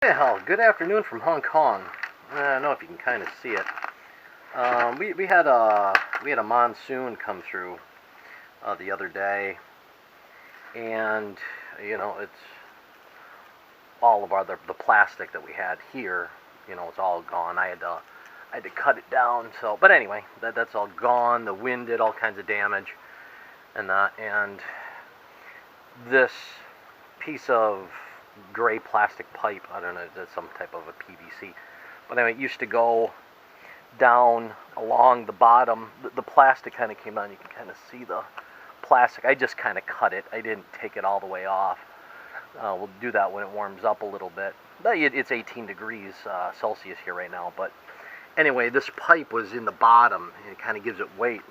Well, good afternoon from Hong Kong. I don't know if you can kind of see it. We had a monsoon come through the other day, and it's all of the plastic that we had here. It's all gone. I had to cut it down. So, but anyway, that's all gone. The wind did all kinds of damage, and this piece of gray plastic pipe, I don't know, that's some type of a PVC. But anyway, it used to go down along the bottom. The plastic kind of came down. You can kind of see the plastic. I just kind of cut it. I didn't take it all the way off. We'll do that when it warms up a little bit. It's 18 degrees Celsius here right now. But anyway, this pipe was in the bottom, and it kind of gives it weight,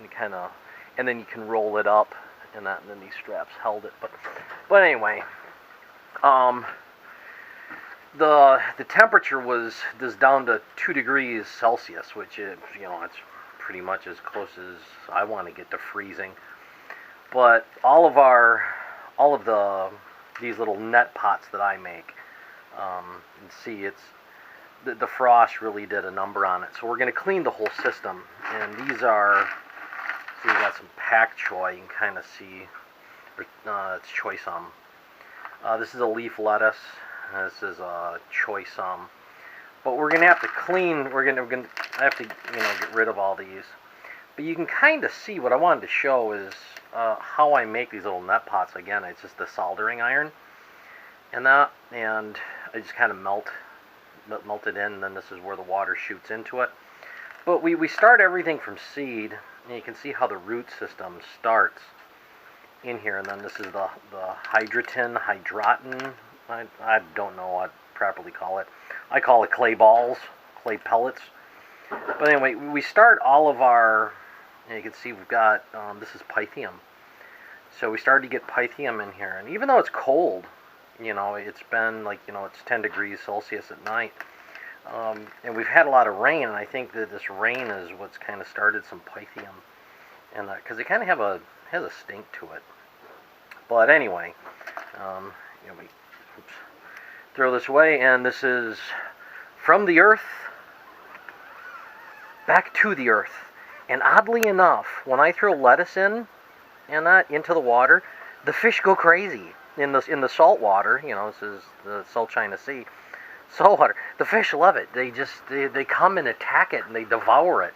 and then you can roll it up, and then these straps held it. But anyway. The temperature was down to 2 degrees Celsius, which is, it's pretty much as close as I want to get to freezing. But all of these little net pots that I make, see, the frost really did a number on it. So we're going to clean the whole system, and see, we got some pak choi. You can kind of see, it's choy sum. This is a leaf lettuce. This is a choy sum. But we're gonna have to clean. I have to get rid of all these. But you can kind of see what I wanted to show is how I make these little net pots. Again, it's just the soldering iron, and I just kind of melt it in. And then this is where the water shoots into it. But we start everything from seed, and you can see how the root system starts in here, and then this is the hydroton. I don't know what I'd properly call it. I call it clay balls, clay pellets. But anyway, we start all of our, and you can see we've got, this is pythium. So we started to get pythium in here, and even though it's cold, it's been like, it's 10 degrees Celsius at night, and we've had a lot of rain, and I think that this rain is what's kind of started some pythium, and because it kind of has a stink to it. But anyway, we throw this away, and this is from the earth back to the earth. And oddly enough, when I throw lettuce in and that into the water, the fish go crazy in the salt water. This is the South China Sea, salt water. The fish love it. They come and attack it, and they devour it.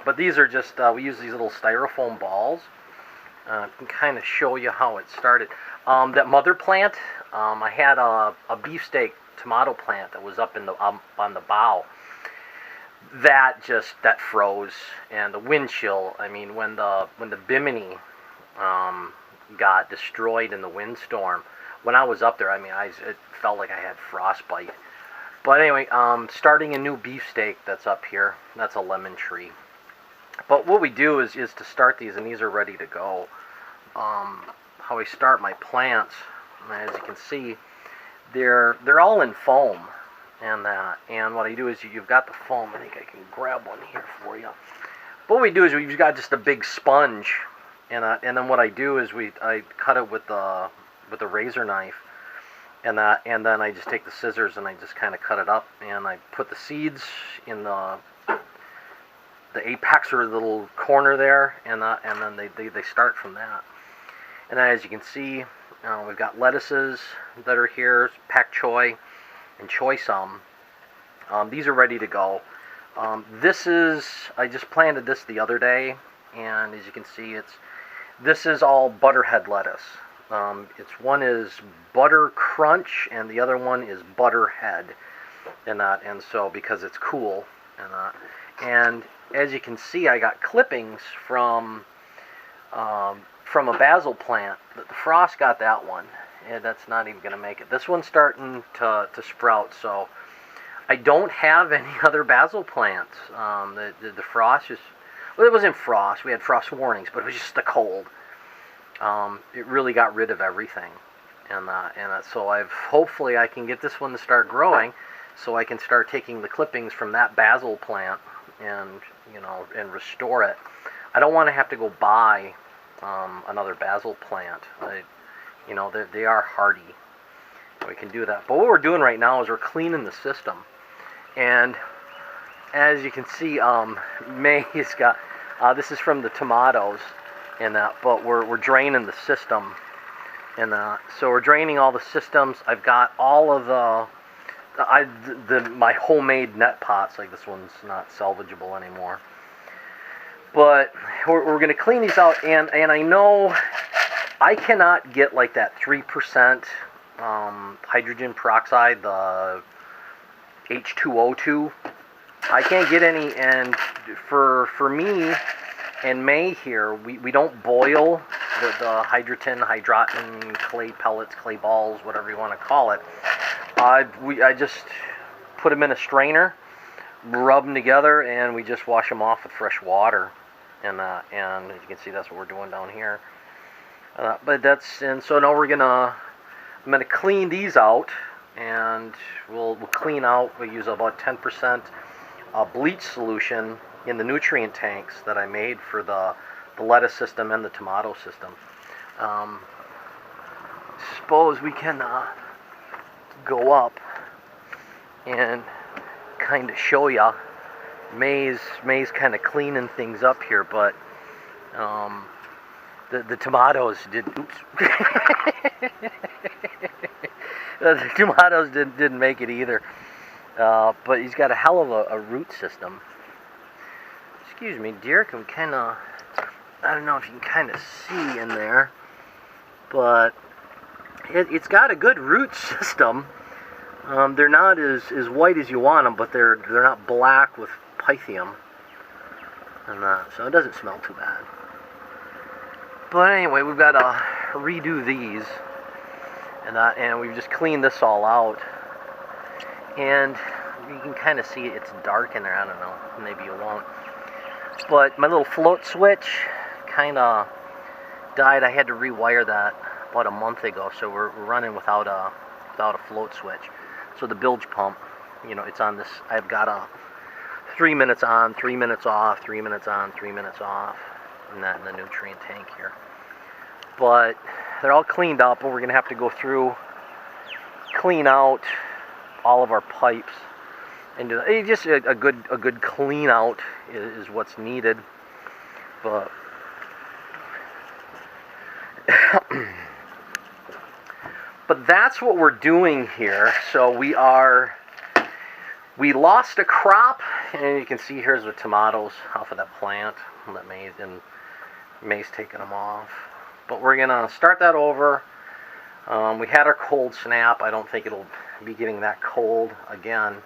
But these are just we use these little styrofoam balls. I can kind of show you how it started. That mother plant, I had a beefsteak tomato plant that was up on the bough. That froze, and the wind chill. I mean, when the bimini got destroyed in the windstorm, when I was up there, it felt like I had frostbite. But anyway, starting a new beefsteak that's up here. That's a lemon tree. But what we do is to start these, and these are ready to go. How I start my plants, as you can see, they're all in foam, and what I do is you've got the foam. I think I can grab one here for you. But what we do is we've got just a big sponge, and then what I do is I cut it with the razor knife, and then I just take the scissors and I just kind of cut it up, and I put the seeds in the apex or the little corner there, and then they start from that. And then, as you can see, we've got lettuces that are here, pak choi and choy sum. These are ready to go. I just planted this the other day, and as you can see, this is all butterhead lettuce. One is butter crunch, and the other one is butterhead, and so because it's cool, and as you can see, I got clippings from a basil plant. The frost got that one, and that's not even going to make it. This one's starting to sprout, so I don't have any other basil plants. The frost well, it wasn't frost. We had frost warnings, but it was just the cold. It really got rid of everything, and so hopefully I can get this one to start growing, so I can start taking the clippings from that basil plant and restore it. I don't want to have to go buy another basil plant. They are hardy, we can do that. But what we're doing right now is we're cleaning the system. And as you can see, May's got, this is from the tomatoes, and but we're draining the system. And so we're draining all the systems. I've got all of my homemade net pots. Like, this one's not salvageable anymore. But we're going to clean these out, and I know I cannot get like that 3% hydrogen peroxide, the H2O2. I can't get any, and for me and May here, we don't boil the hydrogen, clay pellets, clay balls, whatever you want to call it. I just put them in a strainer, rub them together, and we just wash them off with fresh water. And as you can see, that's what we're doing down here. So now I'm gonna clean these out, and we'll clean out. We use about 10% bleach solution in the nutrient tanks that I made for the lettuce system and the tomato system. Suppose we can go up and kind of show ya. May's kind of cleaning things up here, but the tomatoes did. Oops. The tomatoes didn't make it either. But he's got a hell of a root system. Excuse me, dear. Can we kind of? I don't know if you can kind of see in there, but it's got a good root system. They're not as white as you want them, but they're not black with pythium, and so it doesn't smell too bad. But anyway, we've got to redo these, and we've just cleaned this all out, and you can kind of see it's dark in there. I don't know, maybe you won't. But my little float switch kind of died. I had to rewire that about a month ago, so we're running without a float switch. So the bilge pump, it's on this. I've got a 3 minutes on, 3 minutes off, 3 minutes on, 3 minutes off, and that in the nutrient tank here. But they're all cleaned up, and we're gonna have to go through, clean out all of our pipes, and just a good clean out is what's needed. But but that's what we're doing here. So we lost a crop, and you can see here's the tomatoes off of that plant that May's taking them off. But we're gonna start that over. We had our cold snap. I don't think it'll be getting that cold again,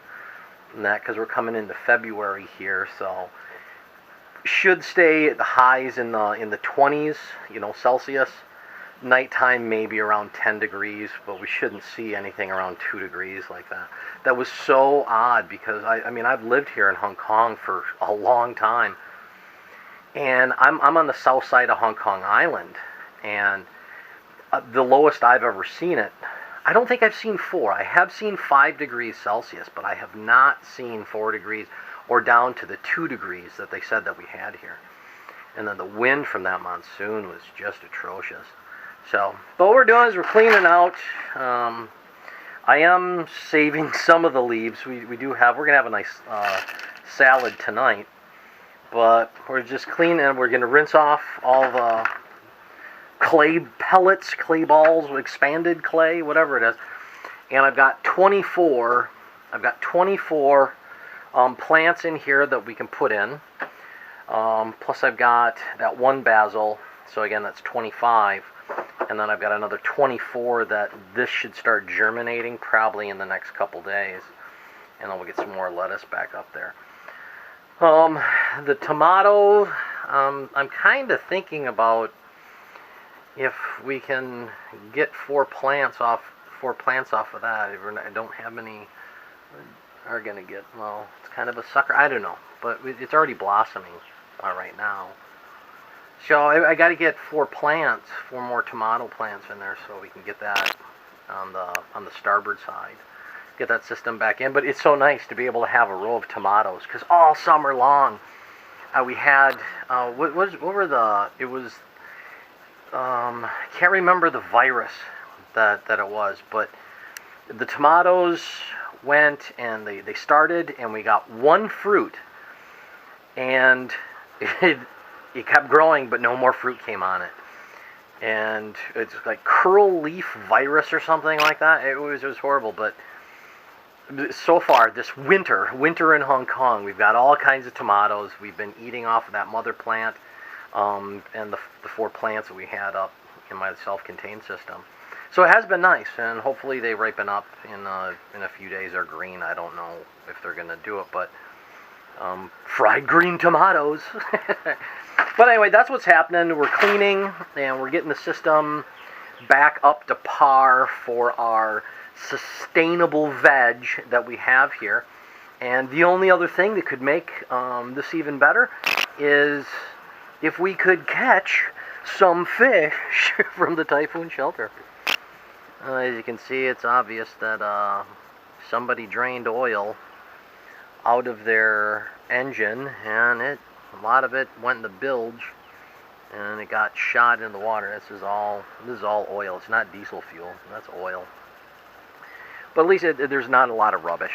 because we're coming into February here. So should stay at the highs in the 20s, Celsius. Nighttime maybe around 10 degrees, but we shouldn't see anything around 2 degrees like that. That was so odd, because I mean I've lived here in Hong Kong for a long time, and I'm on the south side of Hong Kong Island, and the lowest I've ever seen it, I don't think I've seen 4. I have seen 5 degrees Celsius, but I have not seen 4 degrees or down to the 2 degrees that they said that we had here. And then the wind from that monsoon was just atrocious. So, but what we're doing is we're cleaning out. I am saving some of the leaves. We're gonna have a nice salad tonight, but we're just cleaning, and we're gonna rinse off all the clay pellets, clay balls, expanded clay, whatever it is. And I've got 24 plants in here that we can put in. Plus I've got that one basil, so again that's 25. And then I've got another 24 that this should start germinating probably in the next couple days. And then we'll get some more lettuce back up there. The tomato, I'm kind of thinking about if we can get 4 plants off of that. I don't have any are going to get, well, it's kind of a sucker. I don't know. But it's already blossoming right now. So I got to get 4 more tomato plants in there, so we can get that on the starboard side, get that system back in. But it's so nice to be able to have a row of tomatoes, because all summer long we had I can't remember the virus that it was, but the tomatoes went and they started, and we got one fruit, and it kept growing, but no more fruit came on it. And it's like curl leaf virus or something like that. It was horrible. But so far this winter in Hong Kong, we've got all kinds of tomatoes. We've been eating off of that mother plant, and the 4 plants that we had up in my self-contained system. So it has been nice, and hopefully they ripen up in a few days. They're green. I don't know if they're going to do it, but fried green tomatoes. But anyway, that's what's happening. We're cleaning, and we're getting the system back up to par for our sustainable veg that we have here. And the only other thing that could make this even better is if we could catch some fish from the typhoon shelter. As you can see, it's obvious that somebody drained oil out of their engine, and a lot of it went in the bilge, and it got shot in the water. This is all oil. It's not diesel fuel. That's oil. But at least there's not a lot of rubbish.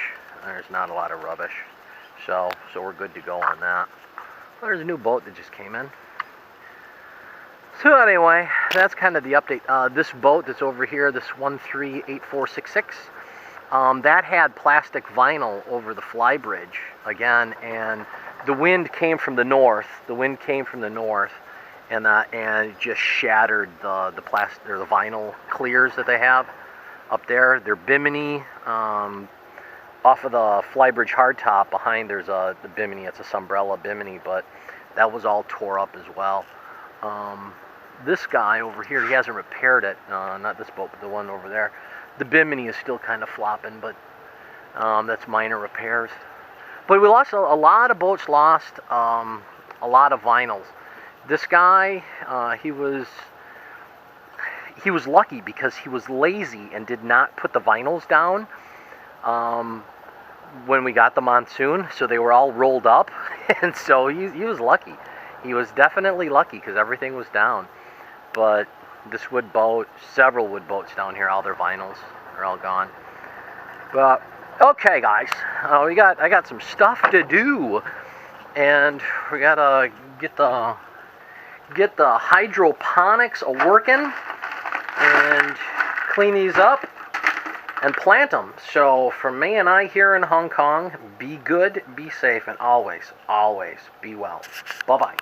So we're good to go on that. Well, there's a new boat that just came in. So anyway, that's kind of the update. This boat that's over here, this 138466, that had plastic vinyl over the fly bridge again, and the wind came from the north. And it just shattered the plastic or the vinyl clears that they have up there. They're bimini. Off of the flybridge hardtop behind, there's the bimini. It's a Sunbrella bimini, but that was all tore up as well. This guy over here, he hasn't repaired it. Not this boat, but the one over there. The bimini is still kind of flopping, but that's minor repairs. But we lost a lot of boats. Lost a lot of vinyls. This guy, he was lucky because he was lazy and did not put the vinyls down when we got the monsoon, so they were all rolled up, and so he was lucky. He was definitely lucky because everything was down. But this wood boat, several wood boats down here, all their vinyls are all gone. But okay, guys, I got some stuff to do, and we gotta get the hydroponics a working and clean these up and plant them. So for me and I here in Hong Kong, be good, be safe, and always be well. Bye-bye.